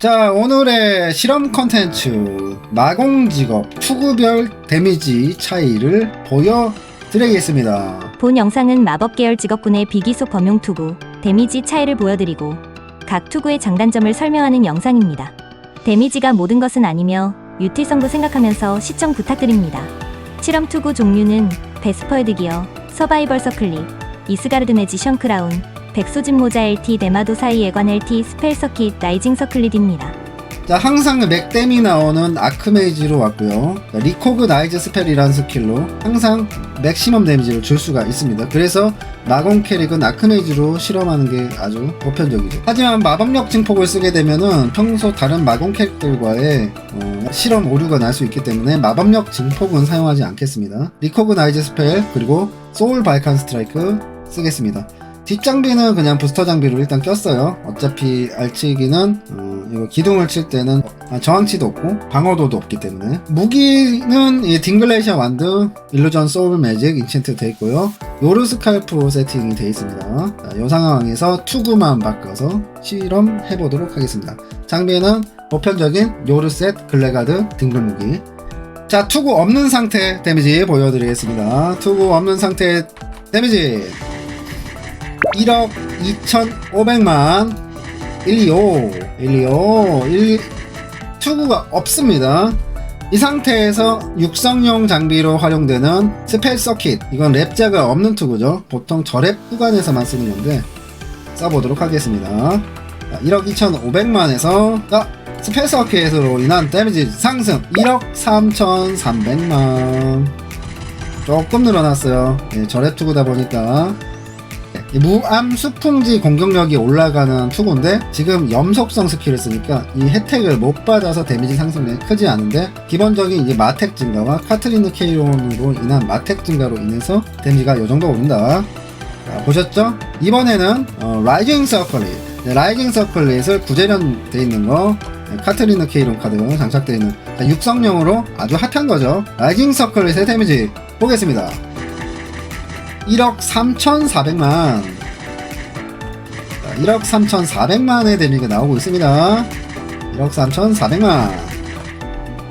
자, 오늘의 실험 컨텐츠 마공직업 투구별 데미지 차이를 보여드리겠습니다. 본 영상은 마법 계열 직업군의 비기속 범용 투구, 데미지 차이를 보여드리고 각 투구의 장단점을 설명하는 영상입니다. 데미지가 모든 것은 아니며 유틸성도 생각하면서 시청 부탁드립니다. 실험 투구 종류는 베스퍼헤드 기어, 서바이벌 서클릿, 이스가르드 매지션 크라운, 백소진 모자 LT, 데마도사이 예관 LT, 스펠 서킷, 라이징 서클릿입니다. 자, 항상 맥댐이 나오는 아크메이지로 왔고요. 자, 리코그나이즈 스펠이라는 스킬로 항상 맥시멈 데미지를 줄 수가 있습니다. 그래서 마공 캐릭은 아크메이지로 실험하는 게 아주 보편적이죠. 하지만 마법력 증폭을 쓰게 되면은 평소 다른 마공 캐릭들과의 실험 오류가 날 수 있기 때문에 마법력 증폭은 사용하지 않겠습니다. 리코그나이즈 스펠 그리고 소울 발칸 스트라이크 쓰겠습니다. 뒷장비는 그냥 부스터 장비로 일단 꼈어요. 어차피 알치기는 이거 기둥을 칠 때는 저항치도 없고 방어도도 없기 때문에. 무기는 이 딩글레이션 완드, 일루전 소울 매직 인챈트 되어 있고요. 요르 스칼프 세팅이 되어 있습니다. 자, 이 상황에서 투구만 바꿔서 실험해보도록 하겠습니다. 장비에는 보편적인 요르 셋, 글래가드, 딩글 무기. 자, 투구 없는 상태 데미지 보여드리겠습니다. 투구 없는 상태 데미지 1억 2,500만 125 투구가 없습니다. 이 상태에서 육성용 장비로 활용되는 스펠 서킷, 이건 랩자가 없는 투구죠. 보통 저랩 구간에서만 쓰는 건데 써보도록 하겠습니다. 자, 1억 2,500만에서 스펠 서킷으로 인한 데미지 상승 1억 3,300만, 조금 늘어났어요. 네, 저랩 투구다 보니까. 무암 수풍지 공격력이 올라가는 투구인데 지금 염속성 스킬을 쓰니까 이 혜택을 못 받아서 데미지 상승이 크지 않은데, 기본적인 이제 마텍 증가와 카트리누 케이론으로 인한 마텍 증가로 인해서 데미지가 이 정도 오른다. 자, 보셨죠? 이번에는 라이징 서클릿, 라이징 서클릿을 구제련 돼 있는 거, 카트리누 케이론 카드 장착되어 있는 육성용으로 아주 핫한 거죠. 라이징 서클릿의 데미지 보겠습니다. 1억 3,400만. 1억 3,400만의 데미지가 나오고 있습니다. 1억 3,400만.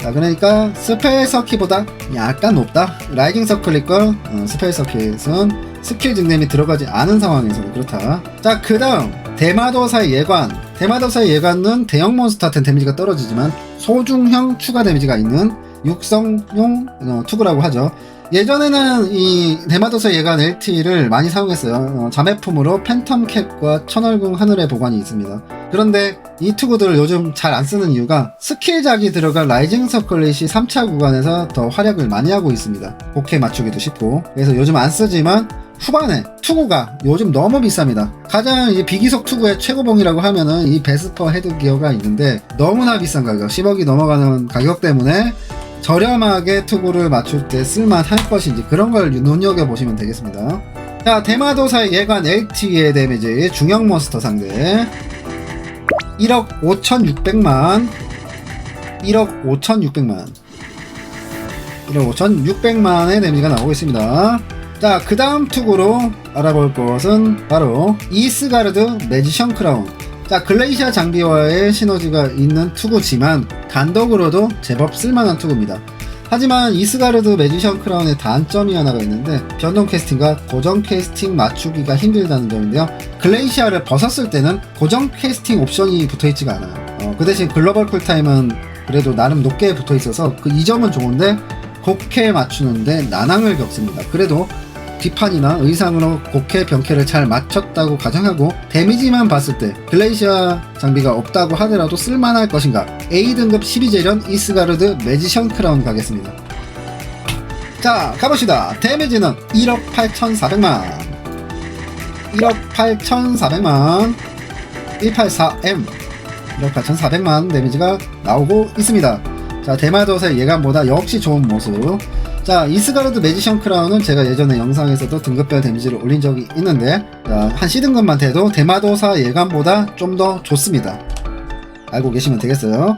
자, 그러니까 스펠 서킷보다 약간 높다. 라이징 서클릿과 스펠 서킷은 스킬 증dem이 들어가지 않은 상황에서는 그렇다. 자, 그 다음 대마도사의 예관. 대마도사의 예관은 대형 몬스터한테는 데미지가 떨어지지만 소중형 추가 데미지가 있는 육성용 투구라고 하죠. 예전에는 이 대마도사 예관 LT를 많이 사용했어요. 자매품으로 팬텀 캡과 천얼궁 하늘의 보관이 있습니다. 그런데 이 투구들을 요즘 잘 안 쓰는 이유가 스킬작이 들어간 라이징 서클릿이 3차 구간에서 더 활약을 많이 하고 있습니다. 복해 맞추기도 쉽고. 그래서 요즘 안 쓰지만 후반에 투구가 요즘 너무 비쌉니다. 가장 이제 비기속 투구의 최고봉이라고 하면은 이 베스퍼 헤드 기어가 있는데 너무나 비싼 가격, 10억이 넘어가는 가격 때문에 저렴하게 투구를 맞출 때 쓸만할 것인지 그런 걸 눈여겨보시면 되겠습니다. 자, 대마도사의 예관 LT의 데미지 중형 몬스터 상대 1억 5,600만 1억 5,600만 1억 5,600만의 데미지가 나오고 있습니다. 자, 그 다음 투구로 알아볼 것은 바로 이스가르드 매지션 크라운. 자, 글레이시아 장비와의 시너지가 있는 투구지만 단독으로도 제법 쓸만한 투구입니다. 하지만 이스가르드 매지션 크라운의 단점이 하나가 있는데 변동 캐스팅과 고정 캐스팅 맞추기가 힘들다는 점인데요. 글레이시아를 벗었을 때는 고정 캐스팅 옵션이 붙어있지가 않아요. 그 대신 글로벌 쿨타임은 그래도 나름 높게 붙어있어서 이 점은 좋은데 곡해 맞추는데 난항을 겪습니다. 그래도 뒷판이나 의상으로 곡해 병캐를 잘 맞췄다고 가정하고 데미지만 봤을 때 글레이시아 장비가 없다고 하더라도 쓸만할 것인가? A등급 12재련 이스가르드 매지션 크라운 가겠습니다. 자, 가봅시다. 데미지는 1억 8,400만 1억 8,400만 184M 1억 8,400만 데미지가 나오고 있습니다. 자, 대마도사의 예감보다 역시 좋은 모습. 자, 이스가르드 매지션 크라운은 제가 예전에 영상에서도 등급별 데미지를 올린 적이 있는데, 자, 한 C등급만 돼도 대마도사 예감보다 좀 더 좋습니다. 알고 계시면 되겠어요.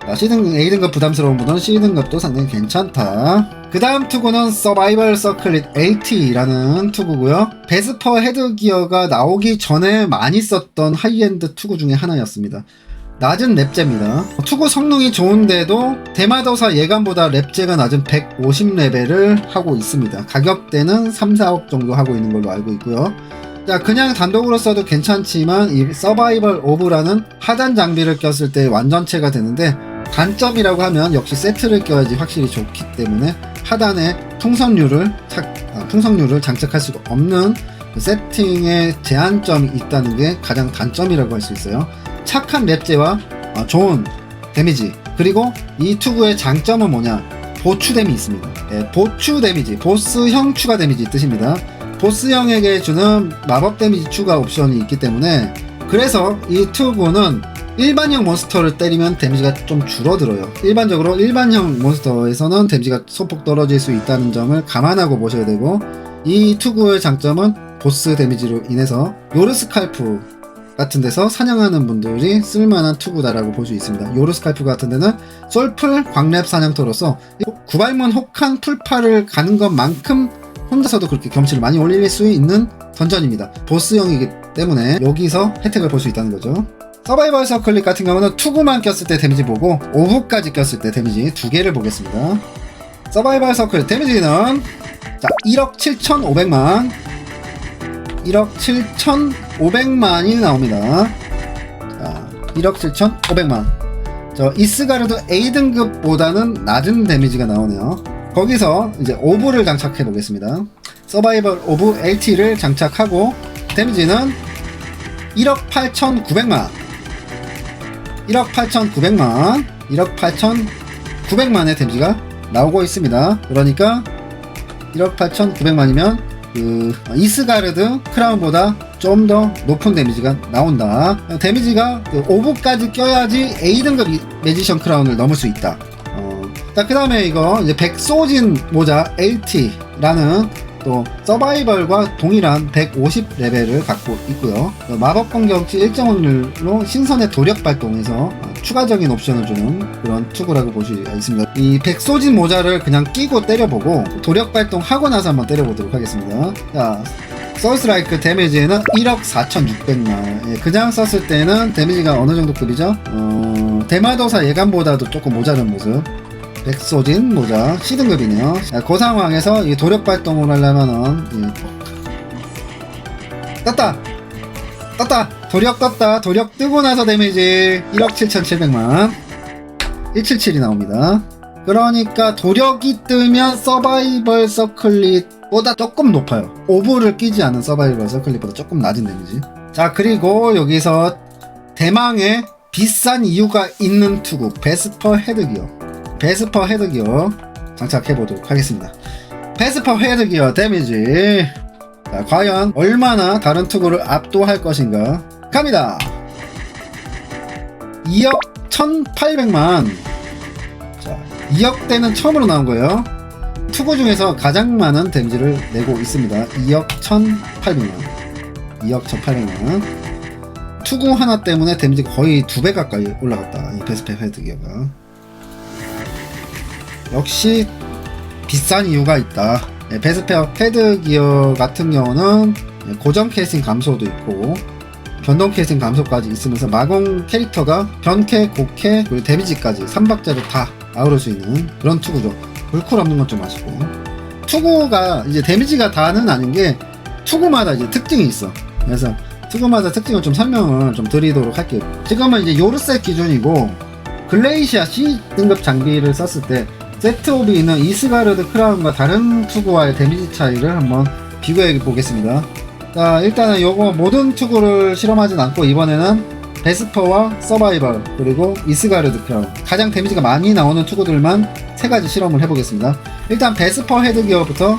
자, A등급 부담스러운 분은 C등급도 상당히 괜찮다. 그 다음 투구는 서바이벌 서클릿 LT라는 투구고요. 베스퍼 헤드 기어가 나오기 전에 많이 썼던 하이엔드 투구 중에 하나였습니다. 낮은 랩제입니다. 투구 성능이 좋은데도 대마도사 예감보다 랩제가 낮은 150레벨을 하고 있습니다. 가격대는 3, 4억 정도 하고 있는 걸로 알고 있고요. 자, 그냥 단독으로 써도 괜찮지만 이 서바이벌 오브라는 하단 장비를 꼈을 때 완전체가 되는데, 단점이라고 하면 역시 세트를 껴야지 확실히 좋기 때문에 하단에 풍선류를 장착할 수가 없는 그 세팅의 제한점이 있다는 게 가장 단점이라고 할 수 있어요. 착한 랩제와 좋은 데미지, 그리고 이 투구의 장점은 뭐냐, 보추뎀이 있습니다. 예, 보추 데미지, 보스형 추가 데미지 뜻입니다. 보스형에게 주는 마법 데미지 추가 옵션이 있기 때문에, 그래서 이 투구는 일반형 몬스터를 때리면 데미지가 좀 줄어들어요. 일반적으로 일반형 몬스터에서는 데미지가 소폭 떨어질 수 있다는 점을 감안하고 보셔야 되고, 이 투구의 장점은 보스 데미지로 인해서 요르스칼프 같은 데서 사냥하는 분들이 쓸만한 투구다라고 볼 수 있습니다. 요르스칼프 같은 데는 솔풀 광랩 사냥터로서 구발문 혹한 풀파를 가는 것만큼 혼자서도 그렇게 경치를 많이 올릴 수 있는 던전입니다. 보스형이기 때문에 여기서 혜택을 볼 수 있다는 거죠. 서바이벌 서클릿 같은 경우는 투구만 꼈을 때 데미지 보고 오브까지 꼈을 때 데미지 두 개를 보겠습니다. 서바이벌 서클릿 데미지는 자 1억 7,500만 1억 7,500만이 나옵니다. 자, 1억 7,500만. 저 이스가르드 A등급보다는 낮은 데미지가 나오네요. 거기서 이제 오브를 장착해 보겠습니다. 서바이벌 오브 LT를 장착하고 데미지는 1억 8,900만. 1억 8,900만. 1억 8,900만의 데미지가 나오고 있습니다. 그러니까 1억 8,900만이면 그 이스가르드 크라운보다 좀 더 높은 데미지가 나온다. 데미지가 그 5부까지 껴야지 A등급 매지션 크라운을 넘을 수 있다. 자, 그 다음에 이거 이제 백소진 모자 LT라는 또 서바이벌과 동일한 150레벨을 갖고 있고요. 마법 공격치 일정 확률로 신선의 도력 발동에서 추가적인 옵션을 주는 그런 투구라고 볼 수 있습니다. 이 백소진 모자를 그냥 끼고 때려보고 도력 발동 하고 나서 한번 때려보도록 하겠습니다. 자, 소울스라이크 데미지는 1억 4,600만. 예, 그냥 썼을 때는 데미지가 어느 정도 급이죠? 대마도사 예감보다도 조금 모자른 모습. 백소진 모자 C등급이네요. 그 상황에서 이 도력 발동을 하려면은 떴다 도력 떴다. 도력 뜨고 나서 데미지 1억 7,700만 177이 나옵니다. 그러니까 도력이 뜨면 서바이벌 서클릿보다 조금 높아요. 오브를 끼지 않은 서바이벌 서클릿보다 조금 낮은 데미지. 자, 그리고 여기서 대망의 비싼 이유가 있는 투구 베스퍼 헤드기어. 베스퍼 헤드기어 장착해 보도록 하겠습니다. 베스퍼 헤드기어 데미지, 자, 과연 얼마나 다른 투구를 압도할 것인가. 갑니다. 2억 1,800만. 자, 2억대는 처음으로 나온 거예요. 투구 중에서 가장 많은 데미지를 내고 있습니다. 2억 1,800만. 2억 1,800만. 투구 하나 때문에 데미지 거의 2배 가까이 올라갔다. 이 베스퍼 헤드기어가. 역시 비싼 이유가 있다. 베스페어 헤드기어 같은 경우는 고정 캐스팅 감소도 있고 변동 캐스팅 감소까지 있으면서 마공 캐릭터가 변캐, 곡캐, 그리고 데미지까지 3박자를 다 아우를 수 있는 그런 투구죠. 불쿨 없는 건 좀 아쉽고, 투구가 이제 데미지가 다는 아닌 게 투구마다 이제 특징이 있어. 그래서 투구마다 특징을 좀 설명을 좀 드리도록 할게요. 지금은 이제 요르셋 기준이고 글레이시아 C등급 장비를 썼을 때 세트 옵이 있는 이스가르드 크라운과 다른 투구와의 데미지 차이를 한번 비교해 보겠습니다. 자, 일단은 요거 모든 투구를 실험하진 않고 이번에는 베스퍼와 서바이벌 그리고 이스가르드 크라운 가장 데미지가 많이 나오는 투구들만 3가지 실험을 해보겠습니다. 일단 베스퍼 헤드기어부터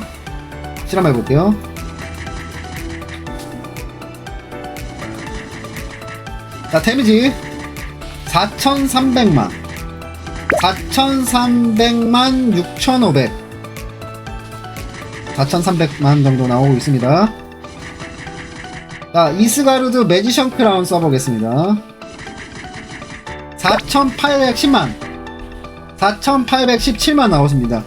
실험해 볼게요. 자, 데미지 4,300만 4,300만 6,500 4,300만 정도 나오고 있습니다. 자, 이스가르드 매지션 크라운 써보겠습니다. 4,810만 4,817만 나오습니다.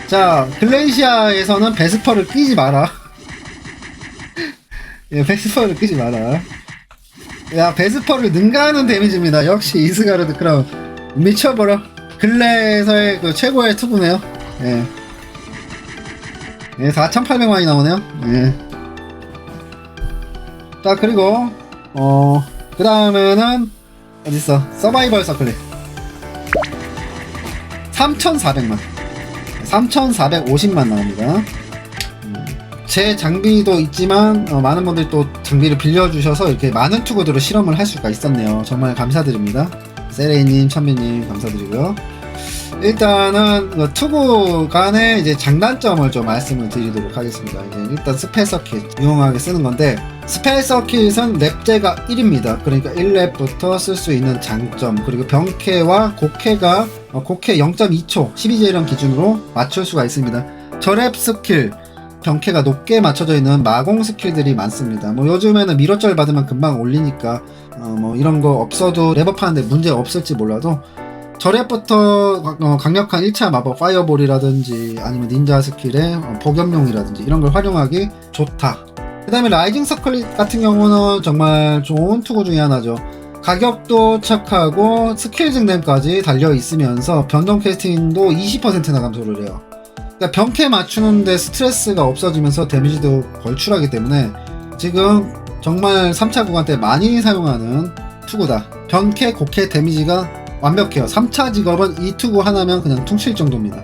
자, 글레이시아에서는 베스퍼를 끼지 마라. 예, 베스퍼를 끼지 마라. 야, 베스퍼를 능가하는 데미지입니다. 역시 이스가르드 크라운 미쳐버려. 근래에서의 그 최고의 투구네요. 예. 예, 4,800만이 나오네요. 예. 자, 그리고 그 다음에는 어딨어? 서바이벌 서클릿 3,400만 3,450만 나옵니다. 제 장비도 있지만 많은 분들이 또 장비를 빌려주셔서 이렇게 많은 투구들을 실험을 할 수가 있었네요. 정말 감사드립니다. 세레이님, 천미님 감사드리고요. 일단은 그 투구 간의 이제 장단점을 좀 말씀을 드리도록 하겠습니다. 이제 일단 스펠 서킷 유용하게 쓰는 건데, 스펠 서킷은 랩제가 1입니다. 그러니까 1랩부터 쓸 수 있는 장점, 그리고 병캐와 곡캐가 곡캐 0.2초 12제이런 기준으로 맞출 수가 있습니다. 저랩 스킬 병캐가 높게 맞춰져 있는 마공 스킬들이 많습니다. 뭐 요즘에는 미러절 받으면 금방 올리니까 뭐 이런 거 없어도 랩업하는데 문제 없을지 몰라도, 저랩부터 강력한 1차 마법 파이어볼이라든지 아니면 닌자 스킬의 복염용이라든지 이런 걸 활용하기 좋다. 그 다음에 라이징 서클릿 같은 경우는 정말 좋은 투구 중에 하나죠. 가격도 착하고 스킬 증dem까지 달려 있으면서 변동 캐스팅도 20%나 감소를 해요. 그러니까 병캐 맞추는데 스트레스가 없어지면서 데미지도 걸출하기 때문에 지금 정말 3차 구간 때 많이 사용하는 투구다. 병캐, 곡캐 데미지가 완벽해요. 3차 직업은 이 투구 하나면 그냥 퉁칠 정도입니다.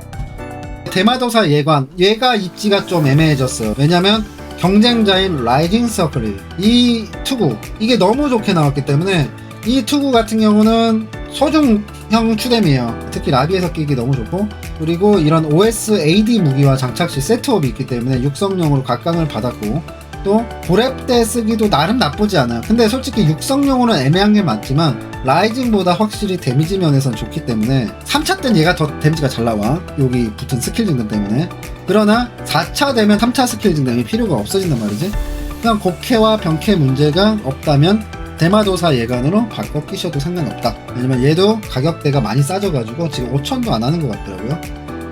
대마도사 예관, 얘가 입지가 좀 애매해졌어요. 왜냐면 경쟁자인 라이징 서클이 이 투구, 이게 너무 좋게 나왔기 때문에 이 투구 같은 경우는 소중형 추뎀이에요. 특히 라비에서 끼기 너무 좋고, 그리고 이런 OS AD 무기와 장착시 세트업이 있기 때문에 육성용으로 각광을 받았고, 또 고렙 때 쓰기도 나름 나쁘지 않아요. 근데 솔직히 육성용으로는 애매한 게 맞지만 라이징보다 확실히 데미지 면에선 좋기 때문에 3차 땐 얘가 더 데미지가 잘 나와, 여기 붙은 스킬 증dem 때문에. 그러나 4차 되면 3차 스킬 증dem이 필요가 없어진단 말이지. 그냥 곡캐와 병캐 문제가 없다면 대마도사 예관으로 바꿔 끼셔도 상관없다. 왜냐면 얘도 가격대가 많이 싸져가지고 지금 5,000도 안 하는 것 같더라고요.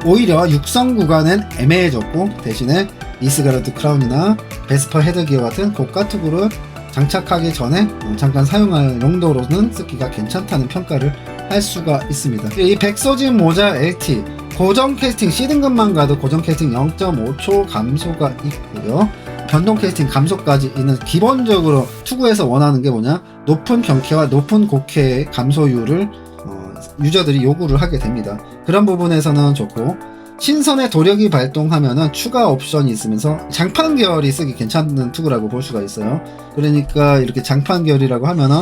오히려 육성 구간은 애매해졌고, 대신에 이스가르드 크라운이나 베스퍼 헤드기어 같은 고가 투구를 장착하기 전에 잠깐 사용할 용도로는 쓰기가 괜찮다는 평가를 할 수가 있습니다. 이 백소진 모자 LT 고정 캐스팅 C등급만 가도 고정 캐스팅 0.5초 감소가 있고요. 변동 캐스팅 감소까지 있는, 기본적으로 투구에서 원하는 게 뭐냐, 높은 병캐와 높은 곡캐의 감소율을 유저들이 요구를 하게 됩니다. 그런 부분에서는 좋고, 신선의 도력이 발동하면은 추가 옵션이 있으면서 장판 계열이 쓰기 괜찮은 투구라고 볼 수가 있어요. 그러니까 이렇게 장판 계열이라고 하면은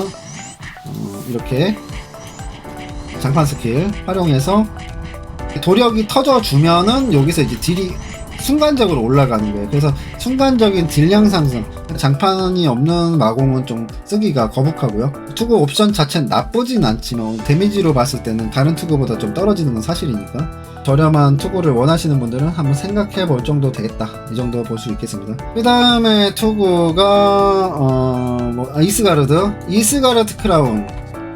이렇게 장판 스킬 활용해서 도력이 터져주면은 여기서 이제 딜이 순간적으로 올라가는 거예요. 그래서 순간적인 딜량 상승, 장판이 없는 마공은 좀 쓰기가 거북하고요. 투구 옵션 자체는 나쁘진 않지만 데미지로 봤을 때는 다른 투구보다 좀 떨어지는 건 사실이니까 저렴한 투구를 원하시는 분들은 한번 생각해 볼 정도 되겠다, 이 정도 볼 수 있겠습니다. 그 다음에 투구가 이스가르드 크라운,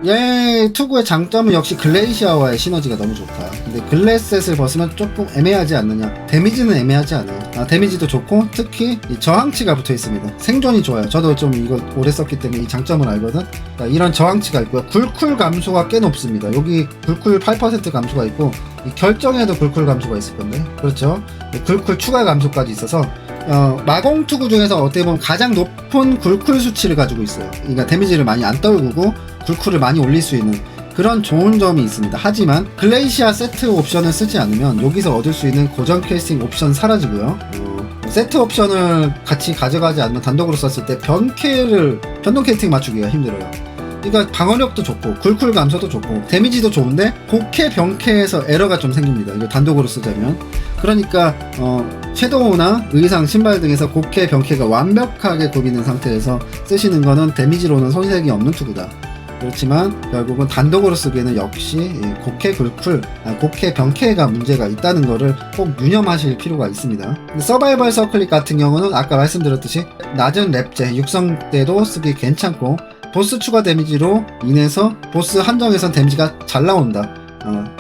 얘 투구의 장점은 역시 글레이시아와의 시너지가 너무 좋다. 근데 글래셋을 벗으면 조금 애매하지 않느냐. 데미지는 애매하지 않아요. 데미지도 좋고, 특히 이 저항치가 붙어 있습니다. 생존이 좋아요. 저도 좀 이거 오래 썼기 때문에 이 장점을 알거든. 그러니까 이런 저항치가 있고요. 굴쿨 감소가 꽤 높습니다. 여기 굴쿨 8% 감소가 있고, 이 결정에도 굴쿨 감소가 있을 건데, 그렇죠. 굴쿨 추가 감소까지 있어서 마공 투구 중에서 어떻게 보면 가장 높은 굴쿨 수치를 가지고 있어요. 그러니까 데미지를 많이 안 떨구고 굴쿨을 많이 올릴 수 있는 그런 좋은 점이 있습니다. 하지만 글레이시아 세트 옵션을 쓰지 않으면 여기서 얻을 수 있는 고정 캐스팅 옵션 사라지고요. 세트 옵션을 같이 가져가지 않으면 단독으로 썼을 때 변동 캐스팅 맞추기가 힘들어요. 그러니까 방어력도 좋고 굴쿨 감소도 좋고 데미지도 좋은데 곡캐 병캐에서 에러가 좀 생깁니다. 이거 단독으로 쓰자면. 그러니까 섀도우나 의상, 신발 등에서 곡캐 병캐가 완벽하게 구비된 상태에서 쓰시는 거는 데미지로는 손색이 없는 투구다. 그렇지만 결국은 단독으로 쓰기에는 역시 곡캐 굴쿨, 곡캐 병캐가 문제가 있다는 거를 꼭 유념하실 필요가 있습니다. 서바이벌 서클릿 같은 경우는 아까 말씀드렸듯이 낮은 랩제, 육성 때도 쓰기 괜찮고, 보스 추가 데미지로 인해서 보스 한정에선 데미지가 잘 나온다.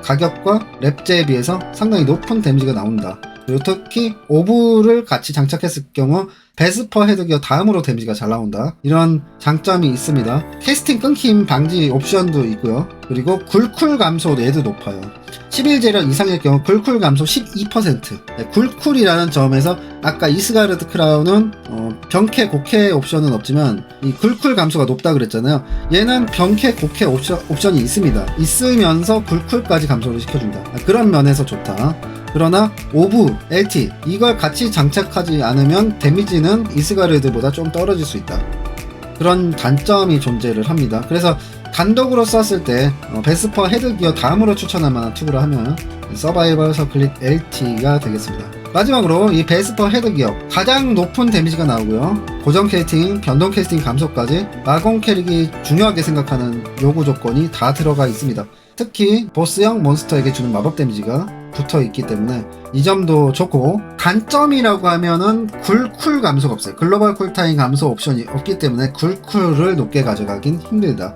가격과 랩제에 비해서 상당히 높은 데미지가 나온다. 그리고 특히 오브를 같이 장착했을 경우 베스퍼 헤드기어 다음으로 데미지가 잘 나온다. 이런 장점이 있습니다. 캐스팅 끊김 방지 옵션도 있고요. 그리고 굴쿨 감소도 얘도 높아요. 11재력 이상일 경우 굴쿨 감소 12%. 네, 굴쿨이라는 점에서 아까 이스가르드 크라운은 병캐 곡캐 옵션은 없지만 이 굴쿨 감소가 높다 그랬잖아요. 얘는 병캐 곡캐 옵션이 있습니다. 있으면서 굴쿨까지 감소를 시켜준다. 그런 면에서 좋다. 그러나 오브, LT 이걸 같이 장착하지 않으면 데미지는 이스가르드보다 좀 떨어질 수 있다. 그런 단점이 존재를 합니다. 그래서 단독으로 썼을 때 베스퍼 헤드기어 다음으로 추천할 만한 투구를 하면 서바이벌 서클릿 LT가 되겠습니다. 마지막으로 이 베스퍼 헤드기어 가장 높은 데미지가 나오고요. 고정 캐스팅, 변동 캐스팅 감소까지 마공 캐릭이 중요하게 생각하는 요구 조건이 다 들어가 있습니다. 특히 보스형 몬스터에게 주는 마법 데미지가 붙어 있기 때문에 이 점도 좋고, 단점이라고 하면은 굴쿨 감소가 없어요. 글로벌 쿨타임 감소 옵션이 없기 때문에 굴쿨을 높게 가져가긴 힘들다.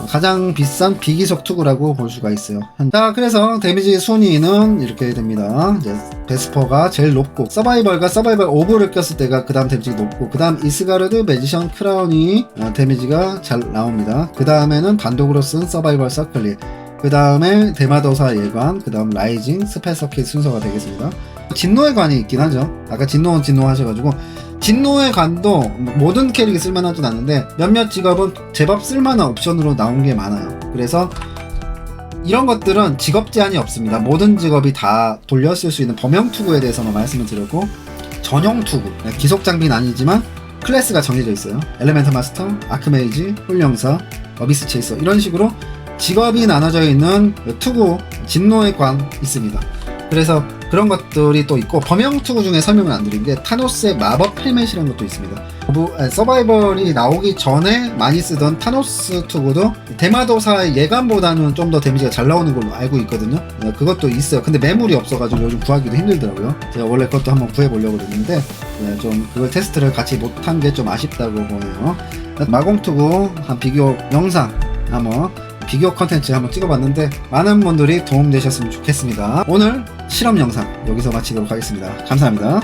가장 비싼 비기속 투구라고 볼 수가 있어요. 자, 그래서 데미지 순위는 이렇게 됩니다. 이제 베스퍼가 제일 높고, 서바이벌과 서바이벌 오브를 꼈을 때가 그 다음 데미지가 높고, 그 다음 이스가르드, 매지션 크라운이 데미지가 잘 나옵니다. 그 다음에는 단독으로 쓴 서바이벌 서클릿, 그 다음에 대마도사 예관, 그 다음 라이징, 스펠 서킷 순서가 되겠습니다. 진노의 관이 있긴 하죠. 아까 진노 하셔가지고 진노의 관도 모든 캐릭이 쓸만하진 않은데 몇몇 직업은 제법 쓸만한 옵션으로 나온 게 많아요. 그래서 이런 것들은 직업 제한이 없습니다. 모든 직업이 다 돌려 쓸 수 있는 범용 투구에 대해서만 말씀을 드렸고, 전용 투구, 기속 장비는 아니지만 클래스가 정해져 있어요. 엘레멘트 마스터, 아크메이지, 훌령사, 어비스 체이서, 이런 식으로 직업이 나눠져 있는 투구, 진노의 관 있습니다. 그래서 그런 것들이 또 있고, 범용 투구 중에 설명을 안 드린 게 타노스의 마법 헬멧이라는 것도 있습니다. 서바이벌이 나오기 전에 많이 쓰던 타노스 투구도 대마도사의 예감보다는 좀 더 데미지가 잘 나오는 걸로 알고 있거든요. 그것도 있어요. 근데 매물이 없어가지고 요즘 구하기도 힘들더라고요. 제가 원래 그것도 한번 구해보려고 했는데 좀 그걸 테스트를 같이 못한 게 좀 아쉽다고 보네요. 마공 투구 한 비교 영상 한번, 비교 컨텐츠 한번 찍어봤는데 많은 분들이 도움되셨으면 좋겠습니다. 오늘 실험 영상 여기서 마치도록 하겠습니다. 감사합니다.